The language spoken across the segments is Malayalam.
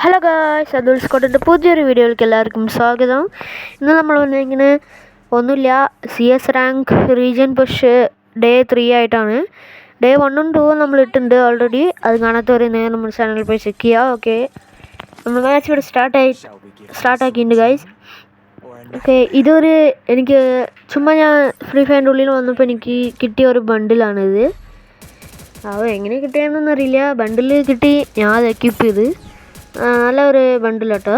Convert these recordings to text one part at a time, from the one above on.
ഹലോ ഗായ്സ്, അതുൽ സ്കോട്ടിൻ്റെ പുതിയൊരു വീഡിയോയിലേക്ക് എല്ലാവർക്കും സ്വാഗതം. ഇന്ന് നമ്മൾ വന്നിങ്ങനെ ഒന്നുമില്ല, CS rank region push day 3 ആയിട്ടാണ്. ഡേ 1ഉം 2ഉം നമ്മൾ ഇട്ടിട്ടുണ്ട് ഓൾറെഡി. അത് കാണാത്തവരെ നേരെ നമ്മുടെ ചാനലിൽ പോയി ചെക്ക് ചെയ്യുക. ഓക്കെ, നമ്മൾ മാച്ച് ഇവിടെ സ്റ്റാർട്ടാക്കിയിട്ടുണ്ട് ഗായ്സ്. ഓക്കെ, ഇതൊരു എനിക്ക് ചുമ്മാ ഞാൻ ഫ്രീ ഫയറിൻ്റെ ഉള്ളിൽ വന്നപ്പോൾ എനിക്ക് കിട്ടിയ ഒരു ബണ്ടിലാണിത്. എങ്ങനെ കിട്ടിയെന്നൊന്നും അറിയില്ല, ബണ്ടിൽ കിട്ടി, ഞാൻ അത് എക്യൂപ്പ് ചെയ്ത്. നല്ല ഒരു ബണ്ടിൽ കേട്ടോ.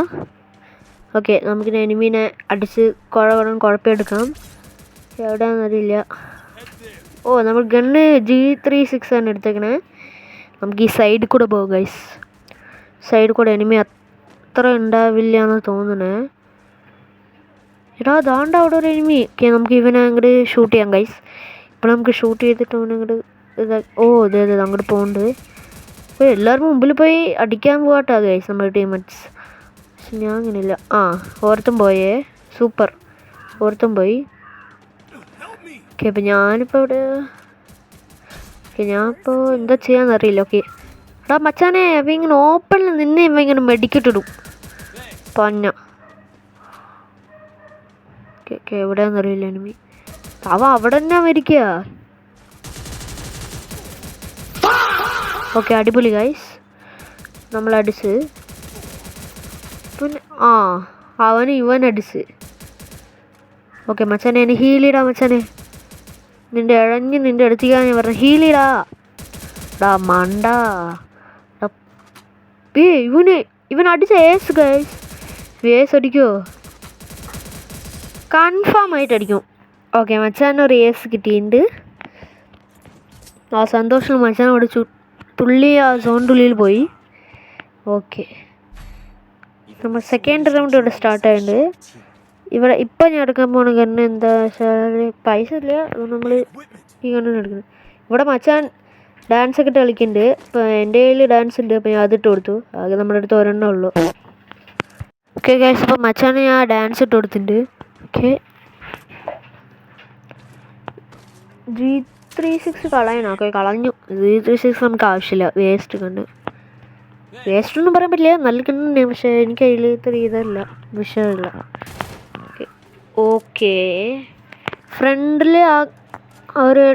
ഓക്കെ, നമുക്കിനി എനിമീനെ അടിച്ച് കുഴപ്പമെടുക്കാം. എവിടെയാണെന്നറിയില്ല. നമ്മൾ ഗണ്ണ് G36 ആണ് എടുത്തേക്കണേ. നമുക്ക് ഈ സൈഡിൽ കൂടെ പോകും ഗൈസ്. സൈഡിൽ കൂടെ എനിമി അത്ര ഉണ്ടാവില്ല എന്ന് തോന്നണേ. ദാണ്ട അവിടെ ഒരു എനിമി. ഓക്കെ, നമുക്ക് ഇവനെ അങ്ങോട്ട് ഷൂട്ട് ചെയ്യാം ഗൈസ്. ഇപ്പോൾ നമുക്ക് ഷൂട്ട് ചെയ്തിട്ട് അവനെ അങ്ങോട്ട് ഇതേ അങ്ങോട്ട് പോകുന്നുണ്ട്. അപ്പോൾ എല്ലാവരും മുമ്പിൽ പോയി അടിക്കാൻ പോകട്ടോ ഗൈസ് നമ്മുടെ ടീംമേറ്റ്സ്. പക്ഷെ ഞാൻ അങ്ങനെയില്ല. ഓർത്തും പോയേ, സൂപ്പർ, ഓർത്തും പോയി. ഓക്കെ, അപ്പോൾ ഞാനിപ്പോൾ ഞാനിപ്പോൾ എന്താ ചെയ്യാന്നറിയില്ല. ഓക്കെ മച്ചാനെ, അപ്പോൾ ഇങ്ങനെ ഓപ്പണിൽ നിന്ന് ഇങ്ങനെ മെഡിക്കറ്റിടും പന്ന. Okay എവിടെയാണെന്നറിയില്ല enemy. അവിടെ തന്നെ മരിക്കുക. ഓക്കെ, അടിപൊളി ഗൈസ്, നമ്മൾ അടിച്ച്. പിന്നെ ഇവൻ അടിച്ച്. ഓക്കെ മച്ചാനെ, എന്നെ ഹീലിടാ മച്ചാനെ. നിൻ്റെ അടുത്തേക്കാണ് ഞാൻ പറഞ്ഞത്, ഹീലിടാ മണ്ട. ഇവൻ അടിച്ച ഏസ് ഗൈസ്. ഏസ് അടിക്കുമോ? കൺഫേം ആയിട്ട് അടിക്കും. ഓക്കെ, മച്ചാനൊരു ഏസ് കിട്ടിയിട്ടുണ്ട്. സന്തോഷം മച്ചാൻ അവിടെ തുള്ളി സോണിൻ്റെ ഉള്ളിൽ പോയി. ഓക്കെ, നമ്മൾ സെക്കൻഡ് റൗണ്ട് ഇവിടെ സ്റ്റാർട്ടായിട്ടുണ്ട്. ഇവിടെ ഇപ്പം ഞാൻ എടുക്കാൻ പോകുന്ന ഗണ്ണ് എന്താ വെച്ചാൽ പൈസ ഇല്ല, അതുകൊണ്ട് നമ്മൾ ഈ ഗണ്ണിന് എടുക്കുന്നത്. ഇവിടെ മച്ചാൻ ഡാൻസ് ഒക്കെ ഇട്ട് കളിക്കുന്നുണ്ട്. ഇപ്പോൾ എൻ്റെ കയ്യിൽ ഡാൻസ് ഉണ്ട്, അപ്പോൾ ഞാൻ അതിട്ട് കൊടുത്തു. ആകെ നമ്മുടെ അടുത്ത് ഒരെണ്ണേ ഉള്ളൂ. ഓക്കെ ഗൈസ്, ഇപ്പോൾ മച്ചാന് ഞാൻ ഡാൻസ് ഇട്ട് കൊടുത്തിട്ടുണ്ട്. ഓക്കെ, G36 കളയണം. ഓക്കെ, കളഞ്ഞു. G36 നമുക്ക് ആവശ്യമില്ല, വേസ്റ്റ് കണ്ട്. വേസ്റ്റ് ഒന്നും പറയാൻ പറ്റില്ല, നല്ല കണ്ടുണ്ട്. പക്ഷേ എനിക്ക് അതിൽ ഇത്ര ഇതല്ല, വിഷയമില്ല. ഓക്കെ, ഫ്രണ്ടിൽ ഒരു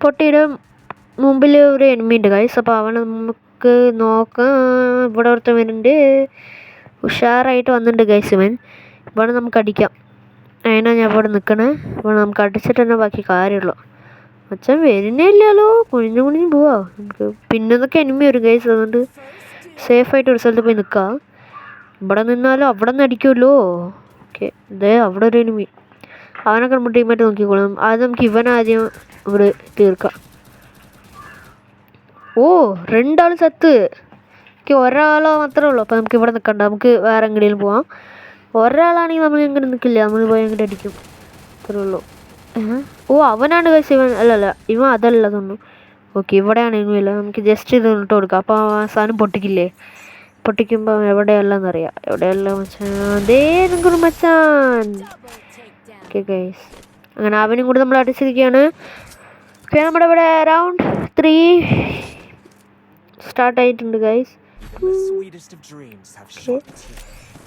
പൊട്ടിയുടെ മുമ്പിൽ ഒരു എനിമി ഉണ്ട് ഗൈസ്. അപ്പോൾ അവനെ നമുക്ക് നോക്കാം. ഇവിടെ ഒരുത്തൻ വരുന്നുണ്ട്, ഉഷാറായിട്ട് വന്നിട്ടുണ്ട് ഗൈസ്. ഇവിടെ നമുക്ക് അടിക്കാം. അതിനാണ് ഞാൻ ഇവിടെ നിൽക്കണേ. ഇവിടെ നമുക്ക് അടിച്ചിട്ട് തന്നെ ബാക്കി കാര്യമുള്ളൂ. അച്ഛൻ വരുന്നേ ഇല്ലല്ലോ, കുഴിഞ്ഞു പോവാ നമുക്ക്. പിന്നൊക്കെ എനിമി വരും ഗൈസ്, അതുകൊണ്ട് സേഫായിട്ട് ഒരു സ്ഥലത്ത് പോയി നിൽക്കാം. ഇവിടെ നിന്നാലും അവിടെ നിന്ന് അടിക്കുമല്ലോ. ഓക്കെ, അവിടെ ഒരു എനിമി. അവനൊക്കെ നമ്മൾ ടീമായിട്ട് നോക്കിക്കോളാം. ആദ്യം നമുക്ക് ഇവനാദ്യം ഇവിടെ തീർക്കാം. രണ്ടാൾ ചത്ത്. ഓക്കെ, ഒരാളോ മാത്രമേ ഉള്ളൂ. അപ്പോൾ നമുക്ക് ഇവിടെ നിൽക്കണ്ട, നമുക്ക് വേറെ എങ്ങനെയും പോവാം. ഒരാളാണെങ്കിൽ നമ്മൾ എങ്ങനെ നിൽക്കില്ല, നമ്മൾ പോയി എങ്ങനെ അടിക്കും, അത്രേ ഉള്ളൂ. അവനാണ് കഴിച്ച് ഇവൻ. അല്ലല്ല, ഇവൻ അതല്ല തോന്നുന്നു. ഓക്കെ, ഇവിടെയാണ് ഇനിമില്ല. നമുക്ക് ജസ്റ്റ് ഇത് ഇട്ട് കൊടുക്കാം. അപ്പോൾ ആ സാധനം പൊട്ടിക്കില്ലേ? പൊട്ടിക്കുമ്പോൾ എവിടെയല്ലെന്നറിയാം. എവിടെയല്ല മച്ചാൻ, നിങ്ങൾക്കൊരു മച്ചാൻ. ഓക്കെ ഗൈസ്, അങ്ങനെ അവനും കൂടി നമ്മൾ അടിച്ചിരിക്കുകയാണ്. ഓക്കെ, നമ്മുടെ ഇവിടെ റൗണ്ട് 3 സ്റ്റാർട്ടായിട്ടുണ്ട് ഗൈസ്.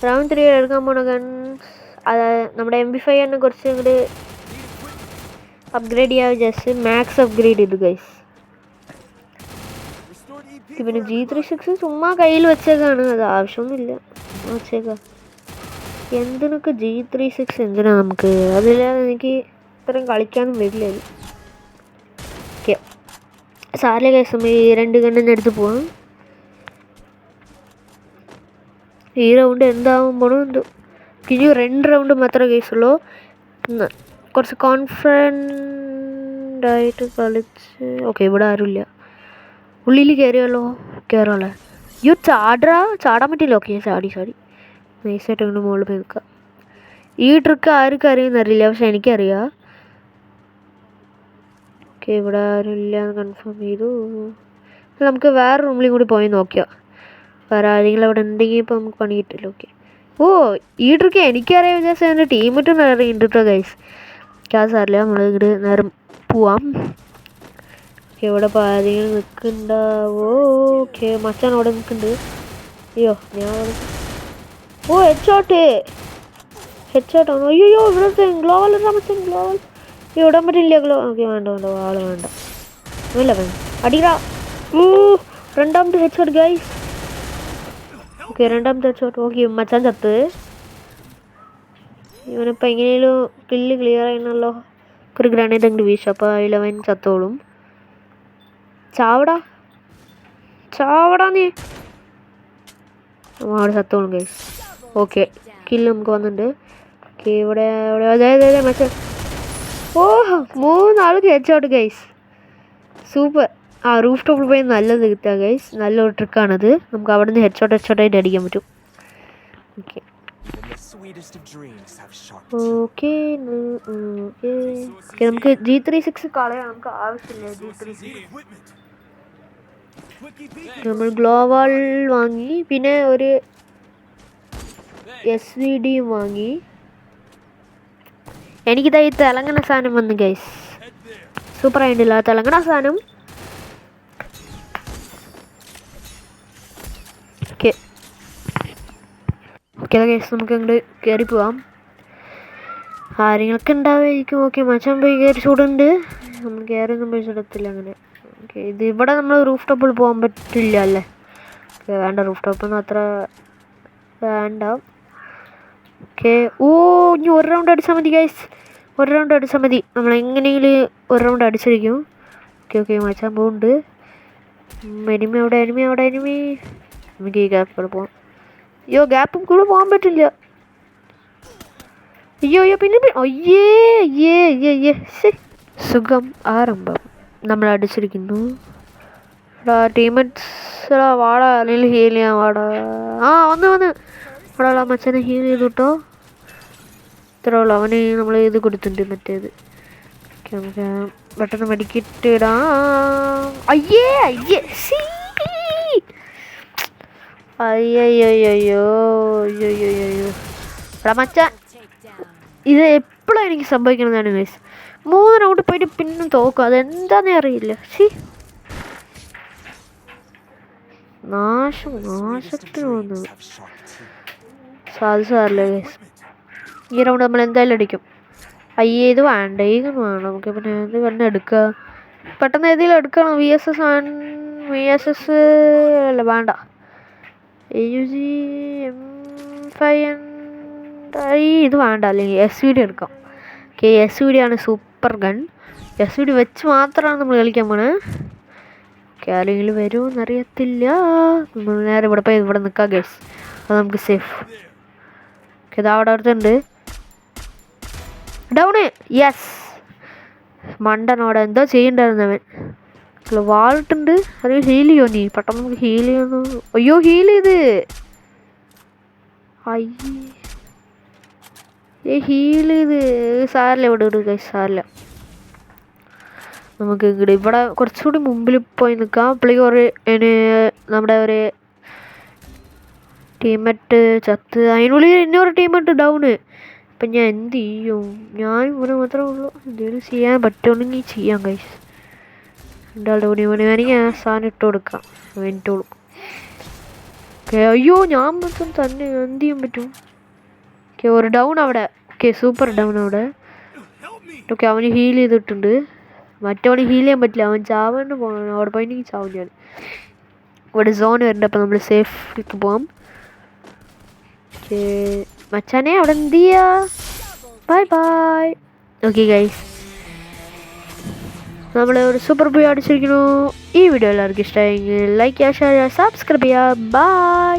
റൗണ്ട് 3 എടുക്കാൻ പോണ ഗൺസ് നമ്മുടെ MP5 തന്നെ കുറച്ച് ഇങ്ങോട്ട് അപ്ഗ്രേഡ് ചെയ്യാൻ വിചാരിച്ച് മാക്സ് അപ്ഗ്രേഡ് ചെയ്തു ഗൈസ്. പിന്നെ G36 ചുമ്മാ കയ്യിൽ വെച്ചേക്കാണ്, അത് ആവശ്യമൊന്നുമില്ല, വെച്ചേക്കാം. എന്തിനൊക്കെ G36 എന്തിനാ നമുക്ക്? അതില്ലാതെ എനിക്ക് ഇത്രയും കളിക്കാനും വരില്ല. ഓക്കെ, സാറിലെ കേസ് ഈ 2 ഗണ്ണിൻ്റെ അടുത്ത് പോവാം. ഈ റൗണ്ട് എന്താകുമ്പോഴും എന്തോ ഇനി 2 റൗണ്ട് മാത്രമേ കേസുള്ളൂ. കുറച്ച് കോൺഫിഡൻ്റ് ആയിട്ട് കളിച്ച്. ഓക്കെ, ഇവിടെ ആരുമില്ല, ഉള്ളിൽ കയറുമല്ലോ. ചാടാൻ പറ്റില്ല. ഓക്കെ, ചാടി നൈസായിട്ട് അങ്ങനെ മുകളിൽ പോയി നിൽക്കാം. ഈ ട്രിക്ക് ആർക്കും അറിയുമെന്നറിയില്ല, പക്ഷെ എനിക്കറിയാം. ഓക്കെ, ഇവിടെ ആരുമില്ല എന്ന് കൺഫേം ചെയ്തു. നമുക്ക് വേറെ റൂമിലും കൂടി പോയി നോക്കിയാൽ വേറെ ആരെങ്കിലും അവിടെ ഉണ്ടെങ്കിൽ ഇപ്പോൾ നമുക്ക് പണി കിട്ടില്ല. ഓക്കെ, ഈ ട്രിക്ക് എനിക്കറിയാം വിചാരിച്ചാൽ എൻ്റെ ടീമിട്ടും അറിയുന്നുണ്ട് കേട്ടോ ഗൈസ്. സാറില്ല, നമ്മൾ ഇങ്ങോട്ട് നേരം പോവാം. ഓക്കെ, ഇവിടെ ഇപ്പോൾ ആരെങ്കിലും നിൽക്കുന്നുണ്ടാവോ? ഓക്കെ, മച്ചാൻ അവിടെ നിൽക്കുന്നുണ്ട്. അയ്യോ ഞാൻ ഓ ഹെഡ്ഷോട്ടാണോ? അയ്യോ ഇവിടുത്തെ ഗ്ലോവൽ ഗ്ലോവൽ ഇടാൻ പറ്റില്ല. ഓക്കെ വേണ്ട ആള് വേണ്ട. ഇല്ല വേണ്ട അടിടാ. രണ്ടാമത്തെ ഹെഡ്ഷോട്ട് ഗൈസ്. ഓക്കെ രണ്ടാമത്തെ ഹെഡ്ഷോട്ട്. ഓക്കെ മച്ചാൻ ചത്ത്. ഇവനിപ്പോൾ എങ്ങനെയും കില്ല് ക്ലിയർ ചെയ്യണമല്ലോ. ഒരു ഗ്രാനൈറ്റ് അങ്ങോട്ട് വീശു. അപ്പോൾ അതിലവൻ ചത്തോളും. ചാവടാ നീ. അവിടെ ചത്തോളും ഗൈസ്. ഓക്കെ കില്ല് നമുക്ക് വന്നിട്ടുണ്ട്. ഓക്കെ ഇവിടെ അതെ മച്ചാൻ. ഓ 3 ആൾക്ക് ഹെഡ്ഷോട്ട് ഗൈസ്. സൂപ്പർ. റൂഫ് ടോപ്പിൽ പോയി നല്ലത് കിട്ടുക ഗൈസ്. നല്ലൊരു ട്രിക്കാണത്. നമുക്ക് അവിടെ നിന്ന് ഹെഡ്ഷോട്ടായിട്ട് അടിക്കാൻ പറ്റും. ഓക്കെ നമുക്ക് G36 കളയാം. നമുക്ക് ആവശ്യമില്ല G36. നമ്മൾ ഗ്ലോവാൾ വാങ്ങി. പിന്നെ ഒരു SVD വാങ്ങി. എനിക്കിതാ ഈ തിളങ്ങണ സാധനം വന്നു ഗൈസ്. സൂപ്പർ ആയിട്ടില്ല തിളങ്ങണ സാധനം. ഓക്കെ ഗൈസ് നമുക്ക് അങ്ങോട്ട് കയറി പോവാം. കാര്യങ്ങളൊക്കെ ഉണ്ടാവുമായിരിക്കും. ഓക്കെ മച്ചാൻ പോയി കയറി ചൂടുണ്ട്. നമ്മൾ കയറിയൊന്നും പോയി ചൂടത്തില്ല അങ്ങനെ. ഓക്കെ ഇത് ഇവിടെ നമ്മൾ റൂഫ് ടോപ്പിൽ പോകാൻ പറ്റില്ല അല്ലേ? ഓക്കെ വേണ്ട റൂഫ് ടോപ്പൊന്നും അത്ര വേണ്ട. ഓക്കെ ഇനി ഒരു റൗണ്ട് അടിച്ചാൽ മതി ഗൈസ്. ഒരു റൗണ്ട് അടിച്ചാൽ മതി. നമ്മൾ എങ്ങനെയെങ്കിലും ഒരു റൗണ്ട് അടിച്ചിരിക്കും. ഓക്കെ മച്ചാൻ പോകുന്നുണ്ട്. എനിമി അവിടെ നമുക്ക് ഈ ഗ്യാപ്പിൽ പോകാം. അയ്യോ ഗ്യാപ്പും കൂടെ പോകാൻ പറ്റില്ല. അയ്യോ പിന്നെ അയ്യേ സുഖം ആരംഭം. നമ്മൾ അടിച്ചിരിക്കുന്നു. ടീമേറ്റ്സ് വാടാ അല്ലെങ്കിൽ ഹീൽ ചെയ്യാൻ വാടാ. വന്ന് ഇവിടെ മച്ചനെ ഹീൽ ചെയ്തു കേട്ടോ. ഇത്രേ ഉള്ളൂ. അവന് നമ്മൾ ഇത് കൊടുത്തിട്ടുണ്ട് മറ്റേത്. നമുക്ക് പെട്ടെന്ന് മെഡിക്കിറ്റ് ഇടാം. അയ്യേ മച്ചാൻ ഇത് എപ്പോഴും എനിക്ക് സംഭവിക്കണതാണ് ഗൈസ്. 3 റൗണ്ട് പോയിട്ട് പിന്നെ തോക്കും. അതെന്താന്നേ അറിയില്ല. നാശത്തിന് വന്നത് സാധിച്ചാറില്ല ഗൈസ്. ഈ റൗണ്ട് നമ്മൾ എന്തായാലും അടിക്കും. ഇത് വേണ്ട ഇതൊന്നും വേണം. നമുക്ക് പിന്നെ ഇത് തന്നെ എടുക്കുക. പെട്ടെന്ന് ഏതെങ്കിലും എടുക്കണം. VSS അല്ല വേണ്ട. AUG M5 ഇത് വേണ്ട. അല്ലെങ്കിൽ SVD എടുക്കാം. ഓക്കെ SVD ആണ് സൂപ്പർ ഗൺ. SVD വെച്ച് മാത്രമാണ് നമ്മൾ കളിക്കാൻ പോണേ. ഓക്കെ ആരെങ്കിലും വരുമോയെന്നറിയത്തില്ല. നമ്മൾ നേരെ ഇവിടെ പോയി ഇവിടെ നിൽക്കാം ഗൈസ്. അത് നമുക്ക് സേഫ്. ഓക്കെ ഇതാ അവിടെ അടുത്തുണ്ട്. Down yes. മണ്ടനോടെ എന്തോ ചെയ്യണ്ടായിരുന്നവൻ. വാളിട്ടുണ്ട്. അത് ഹീൽ ചെയ്യോ നീ? പെട്ടെന്ന് നമുക്ക് ഹീൽ ചെയ്യുന്നു. അയ്യോ ഹീൽ ചെയ്ത് ഹീൽ ചെയ്ത് സാരില്ല. ഇവിടെ ഗൈസ് സാരില്ല. നമുക്ക് ഇവിടെ കുറച്ചുകൂടി മുമ്പിൽ പോയി നിൽക്കാം. പുള്ളി നമ്മുടെ ഒരു ടീമേറ്റ് ചത്ത്. അതിനുള്ളിൽ ഇന്നൊരു ടീമേറ്റ് ഡൗണ്. അപ്പം ഞാൻ എന്ത് ചെയ്യും? ഞാൻ ഇവിടെ മാത്രമേ ഉള്ളൂ. എന്തെങ്കിലും ചെയ്യാൻ പറ്റുമെങ്കിൽ ചെയ്യാം ഗൈസ്. രണ്ടാളുടെ കൂടി വേണമെങ്കിൽ ഞാൻ സാധനം ഇട്ട് കൊടുക്കാം. വേണ്ടിട്ടുള്ളൂ. ഓക്കെ അയ്യോ ഞാൻ മൊത്തം തന്നെ എന്ത് ചെയ്യാൻ പറ്റും? ഓക്കെ ഒരു ഡൗൺ അവിടെ. ഓക്കെ സൂപ്പർ ഡൗൺ അവിടെ. ഓക്കെ അവന് ഹീൽ ചെയ്തിട്ടുണ്ട്. മറ്റവന് ഹീൽ ചെയ്യാൻ പറ്റില്ല. അവൻ ചാവേണ്ട പോകണം. അവിടെ പോയിട്ട് ചാവും ഞാൻ. ഇവിടെ സോൺ വരുന്നുണ്ട്. അപ്പം നമ്മൾ സേഫിലേക്ക് പോകാം. ഓക്കെ മച്ചാനെ അവിടെ എന്ത് ചെയ്യാ? ബൈ. ഓക്കെ ഗൈസ് നമ്മൾ ഒരു സൂപ്പർ ബോയ് അടിച്ചിരിക്കുന്നു. ഈ വീഡിയോ എല്ലാവർക്കും ഇഷ്ടമായെങ്കിൽ ലൈക്ക് ചെയ്യുക, ഷെയർ ചെയ്യുക, സബ്സ്ക്രൈബ് ചെയ്യുക. ബൈ.